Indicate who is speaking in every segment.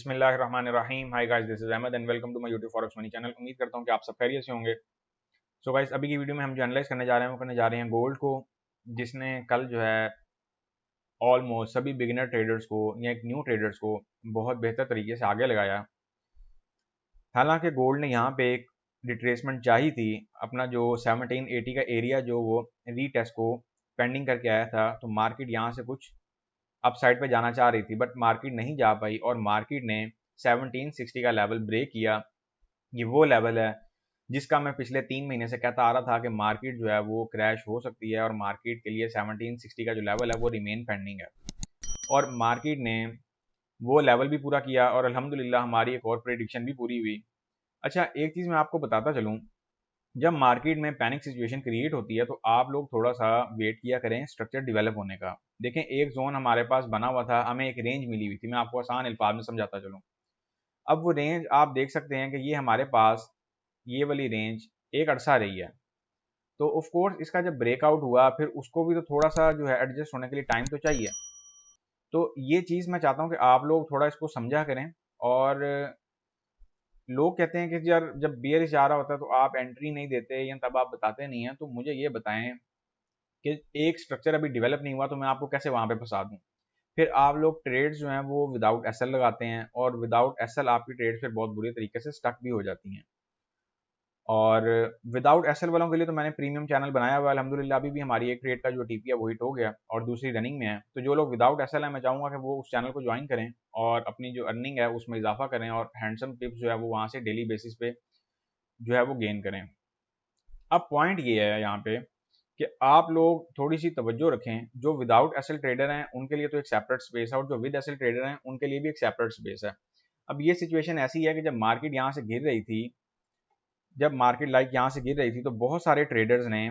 Speaker 1: बिस्मिल्लाहिर्रहमानिर्रहीम। Hi guys, this is Ahmed and welcome to my YouTube forex money channel. उम्मीद करता हूँ कि आप सब खैरियत से होंगे। सो गाइस, अभी की वीडियो में हम जो एनालाइज करने जा रहे हैं वो करने जा रहे हैं गोल्ड को, जिसने कल जो है ऑलमोस्ट सभी बिगिनर ट्रेडर्स को या एक न्यू ट्रेडर्स को बहुत बेहतर तरीके से आगे लगाया। हालांकि गोल्ड ने यहाँ पे एक रिट्रेसमेंट चाहिए थी, अपना जो 1780 का एरिया जो वो रीटेस्ट को पेंडिंग करके आया था, तो मार्केट यहाँ से कुछ अपसाइड पे जाना चाह रही थी, बट मार्केट नहीं जा पाई और मार्केट ने 1760 का लेवल ब्रेक किया। ये वो लेवल है जिसका मैं पिछले 3 महीने से कहता आ रहा था कि मार्केट जो है वो क्रैश हो सकती है और मार्केट के लिए 1760 का जो लेवल है वो रिमेन पेंडिंग है। और मार्केट ने वो लेवल भी पूरा किया और अल्हम्दुलिल्लाह हमारी एक और प्रेडिक्शन भी पूरी हुई। अच्छा, एक चीज़ मैं आपको बताता चलूँ, जब मार्केट में पैनिक सिचुएशन क्रिएट होती है तो आप लोग थोड़ा सा वेट किया करें स्ट्रक्चर डेवलप होने का। देखें, एक जोन हमारे पास बना हुआ था, हमें एक रेंज मिली हुई थी। मैं आपको आसान अल्फाज में समझाता चलूँ। अब वो रेंज आप देख सकते हैं कि ये हमारे पास ये वाली रेंज एक अरसा रही है। तो ऑफ कोर्स इसका जब ब्रेकआउट हुआ फिर उसको भी तो थोड़ा सा जो है एडजस्ट होने के लिए टाइम तो चाहिए। तो ये चीज़ मैं चाहता हूँ कि आप लोग थोड़ा इसको समझा करें। और लोग कहते हैं कि यार जब बियरिश आ रहा होता है तो आप एंट्री नहीं देते या तब आप बताते नहीं हैं, तो मुझे ये बताएं कि एक स्ट्रक्चर अभी डेवलप नहीं हुआ तो मैं आपको कैसे वहां पे फंसा दूं। फिर आप लोग ट्रेड्स जो हैं वो विदाउट एसएल लगाते हैं और विदाउट एसएल आपकी ट्रेड्स फिर बहुत बुरी तरीके से स्टक भी हो जाती हैं। और विदाउट एसएल वालों के लिए तो मैंने प्रीमियम चैनल बनाया हुआ है अल्हम्दुलिल्लाह। अभी भी हमारी एक ट्रेड का जो टीपी है वो हिट हो गया और दूसरी रनिंग में है। तो जो लोग विदाउट एसएल है, मैं चाहूँगा कि वो उस चैनल को ज्वाइन करें और अपनी जो अर्निंग है उसमें इजाफा करें और हैंडसम टिप्स जो है वो वहाँ से डेली बेसिस पे जो है वो गेन करें। अब पॉइंट ये है यहाँ पे कि आप लोग थोड़ी सी तवज्जो रखें। जो विदाउट एसएल ट्रेडर हैं उनके लिए तो एक सेपरेट स्पेस है और जो विद एसएल ट्रेडर हैं उनके लिए भी एक सेपरेट स्पेस है। अब ये सिचुएशन ऐसी है कि जब मार्केट यहाँ से गिर रही थी, जब मार्केट लाइक यहाँ से गिर रही थी तो बहुत सारे ट्रेडर्स ने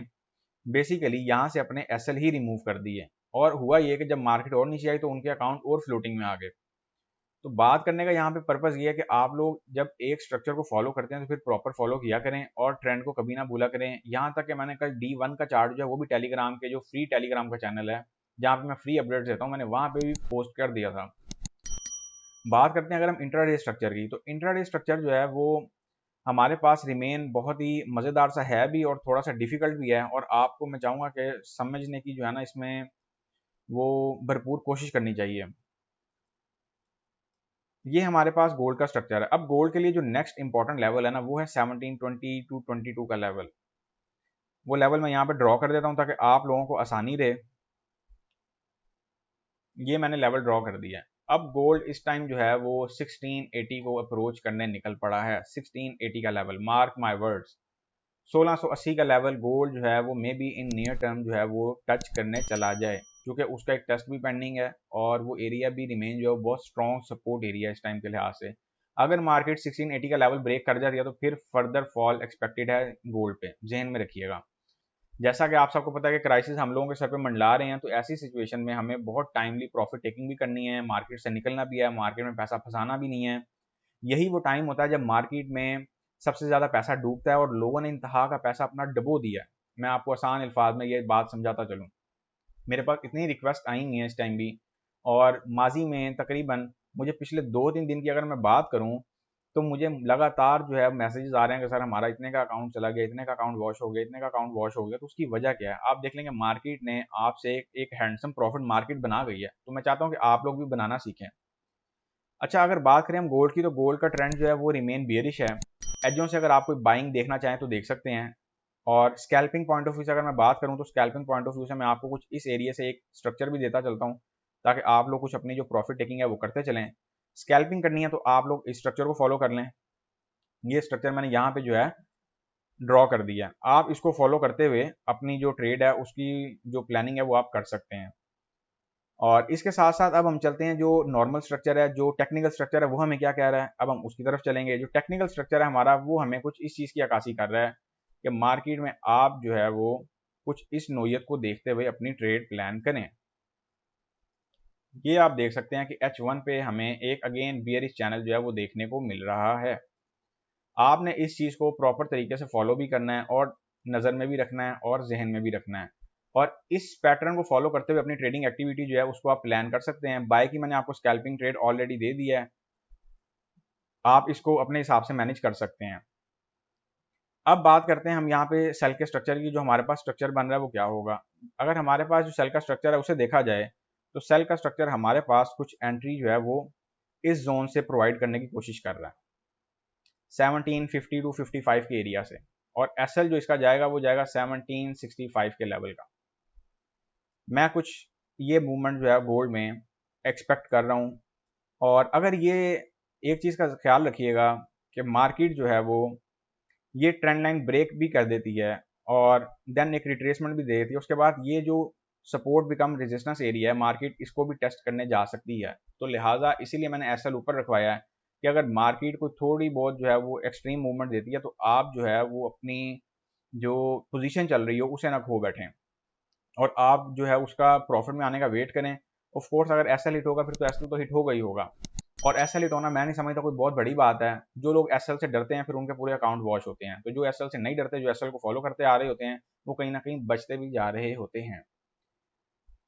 Speaker 1: बेसिकली यहाँ से अपने एसएल ही रिमूव कर दिए। और हुआ ये कि जब मार्केट और नीचे आई तो उनके अकाउंट और फ्लोटिंग में आ गए। तो बात करने का यहाँ पे पर्पस ये है कि आप लोग जब एक स्ट्रक्चर को फॉलो करते हैं तो फिर प्रॉपर फॉलो किया करें और ट्रेंड को कभी ना भूला करें। यहाँ तक कि मैंने कल D1 का चार्ट जो है वो भी टेलीग्राम के जो फ्री टेलीग्राम का चैनल है जहाँ पे मैं फ्री अपडेट्स देता हूँ, मैंने वहाँ पे भी पोस्ट कर दिया था। बात करते हैं अगर हम इंट्राडे स्ट्रक्चर की, तो इंट्राडे स्ट्रक्चर जो है वो हमारे पास रिमेन बहुत ही मज़ेदार सा है भी और थोड़ा सा डिफिकल्ट भी है। और आपको मैं चाहूँगा कि समझने की जो है ना इसमें वो भरपूर कोशिश करनी चाहिए। ये हमारे पास गोल्ड का स्ट्रक्चर है। अब गोल्ड के लिए जो नेक्स्ट इंपॉर्टेंट लेवल है ना वो है 1720 टू 22 का लेवल। वो लेवल मैं यहाँ पे ड्रॉ कर देता हूँ ताकि आप लोगों को आसानी रहे। ये मैंने लेवल ड्रॉ कर दिया है। अब गोल्ड इस टाइम जो है वो 1680 को अप्रोच करने निकल पड़ा है। 1680 का लेवल, मार्क माय वर्ड्स, 1680 का लेवल गोल्ड जो है वो may be in near term जो है वो टच करने चला जाए, क्योंकि उसका एक टेस्ट भी पेंडिंग है और वो एरिया भी रिमेन जो है बहुत स्ट्रॉन्ग सपोर्ट एरिया इस टाइम के लिहाज से। अगर मार्केट 1680 का लेवल ब्रेक कर जाती है तो फिर फर्दर फॉल एक्सपेक्टेड है गोल्ड पे, जहन में रखिएगा। जैसा कि आप सबको पता है कि क्राइसिस हम लोगों के सर पे मंडला रहे हैं, तो ऐसी सिचुएशन में हमें बहुत टाइमली प्रॉफिट टेकिंग भी करनी है, मार्केट से निकलना भी है, मार्केट में पैसा फंसाना भी नहीं है। यही वो टाइम होता है जब मार्केट में सबसे ज़्यादा पैसा डूबता है और लोगों ने इंतहा का पैसा अपना डबो दिया है। मैं आपको आसान अल्फाज में ये बात समझाता चलूँ। मेरे पास इतनी रिक्वेस्ट आई हुई हैं इस टाइम भी, और माजी में तकरीबन मुझे पिछले 2-3 दिन की अगर मैं बात करूँ तो मुझे लगातार जो है मैसेजेस आ रहे हैं कि सर हमारा इतने का अकाउंट चला गया, इतने का अकाउंट वॉश हो गया, इतने का अकाउंट वॉश हो गया। तो उसकी वजह क्या है आप देख लेंगे, मार्केट ने आपसे एक हैंडसम प्रॉफिट मार्केट बना गई है। तो मैं चाहता हूँ कि आप लोग भी बनाना सीखें। अच्छा, अगर बात करें हम गोल्ड की, तो गोल्ड का ट्रेंड जो है वो रिमेन बियरिश है। एजों से अगर आप कोई बाइंग देखना चाहें तो देख सकते हैं। और स्कैल्पिंग पॉइंट ऑफ व्यू से अगर मैं बात करूं तो स्कैल्पिंग पॉइंट ऑफ व्यू से मैं आपको कुछ इस एरिया से एक स्ट्रक्चर भी देता चलता हूं ताकि आप लोग कुछ अपनी जो प्रॉफिट टेकिंग है वो करते चलें। स्कैल्पिंग करनी है तो आप लोग इस स्ट्रक्चर को फॉलो कर लें। ये स्ट्रक्चर मैंने यहाँ पे जो है ड्रॉ कर दिया। आप इसको फॉलो करते हुए अपनी जो ट्रेड है उसकी जो प्लानिंग है वो आप कर सकते हैं। और इसके साथ साथ अब हम चलते हैं जो नॉर्मल स्ट्रक्चर है, जो टेक्निकल स्ट्रक्चर है वो हमें क्या कह रहा है, अब हम उसकी तरफ चलेंगे। जो टेक्निकल स्ट्रक्चर है हमारा वो हमें कुछ इस चीज़ की अक्कासी कर रहा है कि मार्केट में आप जो है वो कुछ इस नोयत को देखते हुए अपनी ट्रेड प्लान करें। ये आप देख सकते हैं कि H1 पे हमें एक अगेन बियरिश चैनल जो है वो देखने को मिल रहा है। आपने इस चीज़ को प्रॉपर तरीके से फॉलो भी करना है और नज़र में भी रखना है और जहन में भी रखना है। और इस पैटर्न को फॉलो करते हुए अपनी ट्रेडिंग एक्टिविटी जो है उसको आप प्लान कर सकते हैं। बाय की मैंने आपको स्कैल्पिंग ट्रेड ऑलरेडी दे दिया है। आप इसको अपने हिसाब से मैनेज कर सकते हैं। अब बात करते हैं हम यहाँ पे सेल के स्ट्रक्चर की। जो हमारे पास स्ट्रक्चर बन रहा है वो क्या होगा। अगर हमारे पास जो सेल का स्ट्रक्चर है उसे देखा जाए तो सेल का स्ट्रक्चर हमारे पास कुछ एंट्री जो है वो इस जोन से प्रोवाइड करने की कोशिश कर रहा है 1750 टू 55 के एरिया से, और एसएल जो इसका जाएगा वो जाएगा 1765 के लेवल का। मैं कुछ ये मूवमेंट जो है गोल्ड में एक्सपेक्ट कर रहा हूँ। और अगर ये एक चीज़ का ख्याल रखिएगा कि मार्केट जो है वो ये ट्रेंड लाइन ब्रेक भी कर देती है और देन एक रिट्रेसमेंट भी दे देती है, उसके बाद ये जो सपोर्ट बिकम रेजिस्टेंस एरिया है मार्केट इसको भी टेस्ट करने जा सकती है। तो लिहाजा इसीलिए मैंने एसएल ऊपर रखवाया है कि अगर मार्केट को थोड़ी बहुत जो है वो एक्सट्रीम मूवमेंट देती है तो आप जो है वो अपनी जो पोजीशन चल रही हो उसे ना खो बैठें और आप जो है उसका प्रॉफिट में आने का वेट करें। ऑफ कोर्स अगर एसएल हिट होगा फिर तो एसएल तो हिट होगा ही होगा, और एसएल हिट होना मैं नहीं समझता कोई बहुत बड़ी बात है। जो लोग एसएल से डरते हैं फिर उनके पूरे अकाउंट वॉश होते हैं, तो जो एसएल से नहीं डरते, जो एसएल को फॉलो करते आ रहे होते हैं, वो कहीं ना कहीं बचते भी जा रहे होते हैं।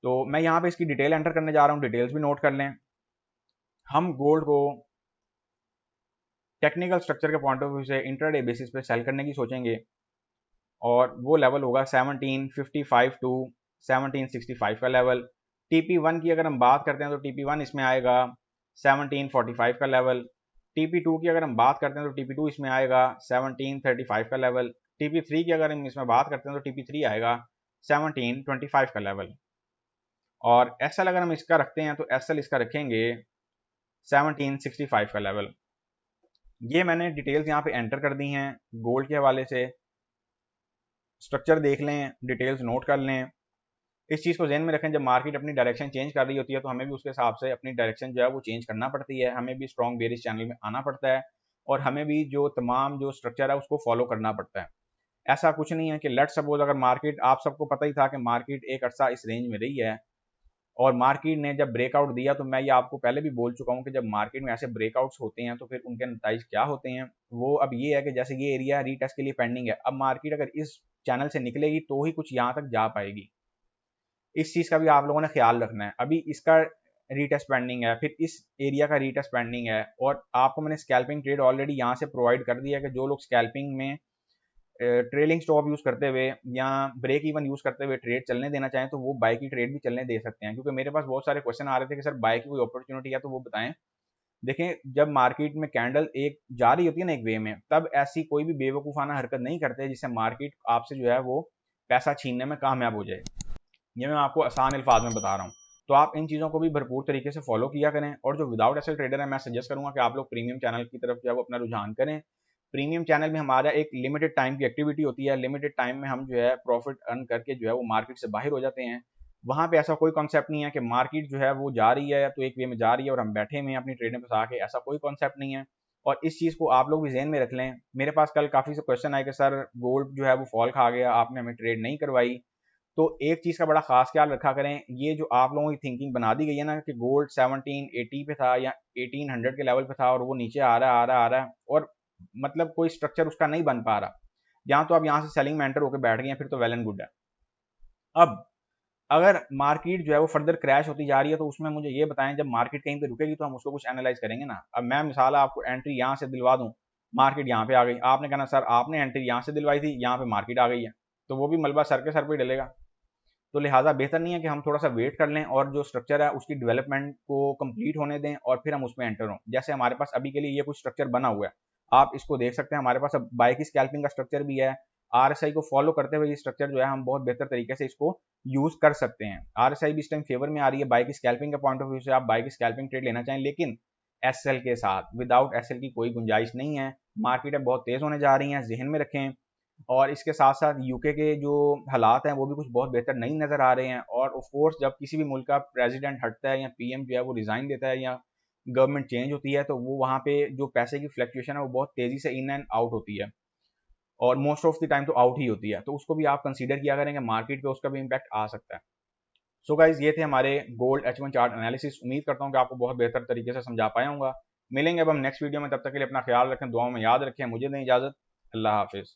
Speaker 1: तो मैं यहाँ पे इसकी डिटेल एंटर करने जा रहा हूँ, डिटेल्स भी नोट कर लें। हम गोल्ड को टेक्निकल स्ट्रक्चर के पॉइंट ऑफ व्यू से इंट्राडे बेसिस पे सेल करने की सोचेंगे, और वो लेवल होगा 1755 टू 1765 का लेवल। TP1 की अगर हम बात करते हैं तो TP1 इसमें आएगा 1745 का लेवल। TP2 की अगर हम बात करते हैं तो TP2 इसमें आएगा 1735 का लेवल। TP3 की अगर हम इसमें बात करते हैं तो TP3 आएगा 1725 का लेवल। और SL अगर हम इसका रखते हैं तो SL इसका रखेंगे 1765 का लेवल। ये मैंने डिटेल्स यहाँ पे एंटर कर दी हैं गोल्ड के हवाले से। स्ट्रक्चर देख लें, डिटेल्स नोट कर लें। इस चीज़ को ध्यान में रखें, जब मार्केट अपनी डायरेक्शन चेंज कर रही होती है तो हमें भी उसके हिसाब से अपनी डायरेक्शन जो है वो चेंज करना पड़ती है। हमें भी स्ट्रॉन्ग बेरिश चैनल में आना पड़ता है और हमें भी जो तमाम जो स्ट्रक्चर है उसको फॉलो करना पड़ता है। ऐसा कुछ नहीं है कि लेट सपोज अगर मार्केट, आप सबको पता ही था कि मार्केट एक अर्सा इस रेंज में रही है और मार्केट ने जब ब्रेकआउट दिया, तो मैं ये आपको पहले भी बोल चुका हूँ कि जब मार्केट में ऐसे ब्रेकआउट्स होते हैं तो फिर उनके नतीजे क्या होते हैं। वो अब ये है कि जैसे ये एरिया रीटेस्ट के लिए पेंडिंग है, अब मार्केट अगर इस चैनल से निकलेगी तो ही कुछ यहाँ तक जा पाएगी। इस चीज़ का भी आप लोगों ने ख्याल रखना है। अभी इसका रीटेस्ट पेंडिंग है, फिर इस एरिया का रीटेस्ट पेंडिंग है, और आपको मैंने स्कैल्पिंग ट्रेड ऑलरेडी यहाँ से प्रोवाइड कर दिया है कि जो लोग स्कैल्पिंग में ट्रेलिंग स्टॉप यूज़ करते हुए या ब्रेक इवन यूज़ करते हुए ट्रेड चलने देना चाहें तो वो बाय की ट्रेड भी चलने दे सकते हैं। क्योंकि मेरे पास बहुत सारे क्वेश्चन आ रहे थे कि सर बाय की कोई अपॉर्चुनिटी है तो वो बताएं। देखें, जब मार्केट में कैंडल एक जा रही होती है ना एक वे में, तब ऐसी कोई भी बेवकूफ़ाना हरकत नहीं करते जिससे मार्केट आपसे जो है वो पैसा छीनने में कामयाब हो जाए। ये मैं आपको आसान अल्फाज में बता रहा हूँ। तो आप इन चीज़ों को भी भरपूर तरीके से फॉलो किया करें। और जो विदाउट एसेट ट्रेडर है, मैं सजेस्ट करूँगा कि आप लोग प्रीमियम चैनल की तरफ जो है वो अपना रुझान करें। प्रीमियम चैनल में हमारा एक लिमिटेड टाइम की एक्टिविटी होती है। लिमिटेड टाइम में हम जो है प्रॉफिट अर्न करके जो है वो मार्केट से बाहर हो जाते हैं। वहाँ पे ऐसा कोई कॉन्सेप्ट नहीं है कि मार्केट जो है वो जा रही है तो एक वे में जा रही है और हम बैठे हुए हैं अपनी ट्रेड में फंसा के, ऐसा कोई कॉन्सेप्ट नहीं है। और इस चीज़ को आप लोग भी ज़हन में रख लें। मेरे पास कल काफ़ी से क्वेश्चन आए कि सर गोल्ड जो है वो फॉल खा गया, आपने हमें ट्रेड नहीं करवाई। तो एक चीज़ का बड़ा खास ख्याल रखा करें, ये जो आप लोगों की थिंकिंग बना दी गई है ना कि गोल्ड 1780 पे था या 1800 के लेवल पे था और वो नीचे आ रहा है और मतलब कोई स्ट्रक्चर उसका नहीं बन पा रहा, यहाँ तो आप यहाँ से सेलिंग में एंटर होकर बैठ गए हैं, फिर तो वेल एंड गुड है। अब अगर मार्केट जो है वो फर्दर क्रैश होती जा रही है तो उसमें मुझे ये बताएं, जब मार्केट कहीं पे रुकेगी तो हम उसको कुछ एनालाइज करेंगे ना। अब मैं मिसाल आपको एंट्री यहाँ से दिलवा दूँ, मार्केट यहाँ पे आ गई, आपने कहना सर आपने एंट्री यहाँ से दिलवाई थी, यहाँ पे मार्केट आ गई है, तो वो भी मलबा सर के सर पे डलेगा। तो लिहाजा बेहतर नहीं है कि हम थोड़ा सा वेट कर लें और जो स्ट्रक्चर है उसकी डेवलपमेंट को कंप्लीट होने दें और फिर हम उसमें एंटर हों। जैसे हमारे पास अभी के लिए ये कुछ स्ट्रक्चर बना हुआ है, आप इसको देख सकते हैं। हमारे पास अब बाय की स्कैल्पिंग का स्ट्रक्चर भी है। RSI को फॉलो करते हुए ये स्ट्रक्चर जो है हम बहुत बेहतर तरीके से इसको यूज कर सकते हैं। RSI भी इस टाइम फेवर में आ रही है। बाय की स्कैल्पिंग के पॉइंट ऑफ व्यू से आप बाय की स्कैल्पिंग ट्रेड लेना चाहें, लेकिन SL के साथ, विदाउट SL की कोई गुंजाइश नहीं है। मार्केट बहुत तेज होने जा रही है, जहन में रखें। और इसके साथ साथ यूके के जो हालात हैं वो भी कुछ बहुत बेहतर नहीं नज़र आ रहे हैं। और ऑफ कोर्स जब किसी भी मुल्क का प्रेसिडेंट हटता है या PM जो है वो रिज़ाइन देता है या गवर्नमेंट चेंज होती है तो वो वहाँ पे जो पैसे की फ्लक्चुएशन है वो बहुत तेज़ी से इन एंड आउट होती है, और मोस्ट ऑफ द टाइम तो आउट ही होती है। तो उसको भी आप कंसीडर किया करेंगे, मार्केट पे उसका भी इम्पैक्ट आ सकता है। सो गाइज, ये थे हमारे गोल्ड H1 चार्ट एनालिसिस। उम्मीद करता हूँ कि आपको बहुत बेहतर तरीके से समझा पाया हूँ। मिलेंगे अब हम नेक्स्ट वीडियो में, तब तक के लिए अपना ख्याल रखें, दुआओं में याद रखें। मुझे दें इजाज़त। अल्लाह हाफिज़।